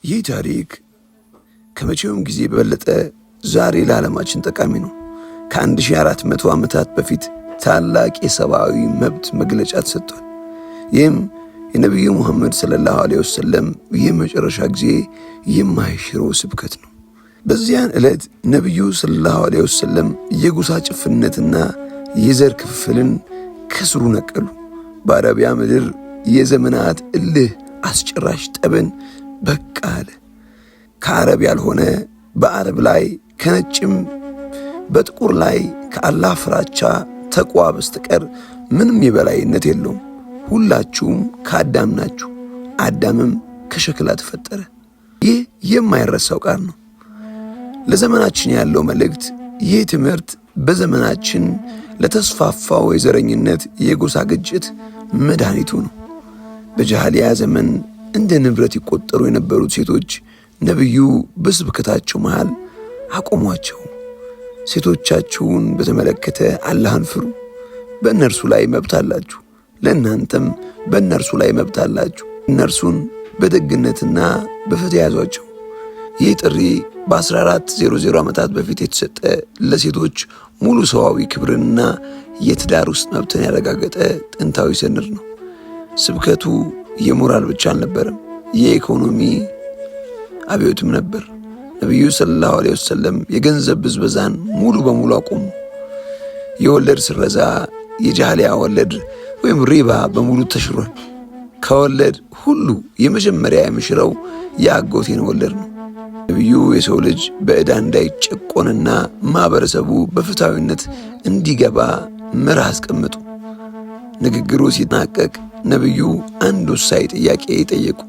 ይህ ታሪክ ከመቼውም ጊዜ በበለጠ ዛሬ ለዓለማችን ጠቃሚ ነው። ከ1400 ዓመታት በፊት ታላቅ የሰብአዊ መብት መግለጫ ተሰጥቷል። ይህም የነቢዩ ሙሐመድ ሰለላሁ ዐለይሂ ወሰለም የመጨረሻ ጊዜ የማይሽረው ስብከት ነው። በዚያን ዕለት ነቢዩ ሰለላሁ ዐለይሂ ወሰለም የጎሳ ጭፍነትና የዘር ክፍፍልን ከስሩ ነቀሉ። በአረቢያ ምድር የዘመናት እልህ አስጨራሽ ጠብን በቃ አለ። ከአረብ ያልሆነ በአረብ ላይ፣ ከነጭም በጥቁር ላይ ከአላህ ፍራቻ ተቋ በስተቀር ምንም የበላይነት የለውም። ሁላችሁም ከአዳም ናችሁ፣ አዳምም ከሸክላ ተፈጠረ። ይህ የማይረሳው ቃል ነው። ለዘመናችን ያለው መልእክት ይህ ትምህርት በዘመናችን ለተስፋፋው የዘረኝነት የጎሳ ግጭት መድኃኒቱ ነው። በጃህሊያ ዘመን እንደ ንብረት ይቆጠሩ የነበሩት ሴቶች ነቢዩ በስብከታቸው መሃል አቆሟቸው። ሴቶቻችሁን በተመለከተ አላህን ፍሩ፣ በእነርሱ ላይ መብት አላችሁ፣ ለእናንተም በእነርሱ ላይ መብት አላችሁ። እነርሱን በደግነትና በፍትህ ያዟቸው። ይህ ጥሪ በ1400 ዓመታት በፊት የተሰጠ ለሴቶች ሙሉ ሰዋዊ ክብርንና የትዳር ውስጥ መብትን ያረጋገጠ ጥንታዊ ሰነድ ነው። ስብከቱ የሞራል ብቻ አልነበረም፣ የኢኮኖሚ አብዮትም ነበር። ነቢዩ ሰለላሁ ዐለይሂ ወሰለም የገንዘብ ብዝበዛን ሙሉ በሙሉ አቆሙ። የወለድ ስረዛ፣ የጃህሊያ ወለድ ወይም ሪባ በሙሉ ተሽሯል። ከወለድ ሁሉ የመጀመሪያ የሚሽረው የአጎቴን ወለድ ነው። ነቢዩ የሰው ልጅ በዕዳ እንዳይጨቆንና ማህበረሰቡ በፍትሃዊነት እንዲገባ መርህ አስቀመጡ። ንግግሩ ሲጠናቀቅ ነቢዩ አንድ ወሳኝ ጥያቄ ጠየቁ።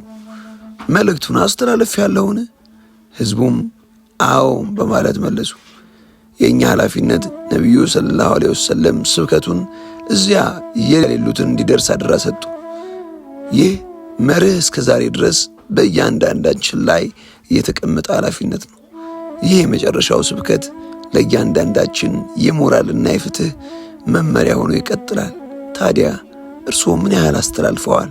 መልእክቱን አስተላለፍ ያለውን? ሕዝቡም አዎን በማለት መለሱ። የእኛ ኃላፊነት ነቢዩ ሰለላሁ ዐለይሂ ወሰለም ስብከቱን እዚያ የሌሉትን እንዲደርስ አደራ ሰጡ። ይህ መርህ እስከ ዛሬ ድረስ በእያንዳንዳችን ላይ የተቀመጠ ኃላፊነት ነው። ይህ የመጨረሻው ስብከት ለእያንዳንዳችን የሞራልና የፍትህ መመሪያ ሆኖ ይቀጥላል። ታዲያ እርስዎ ምን ያህል አስተላልፈዋል?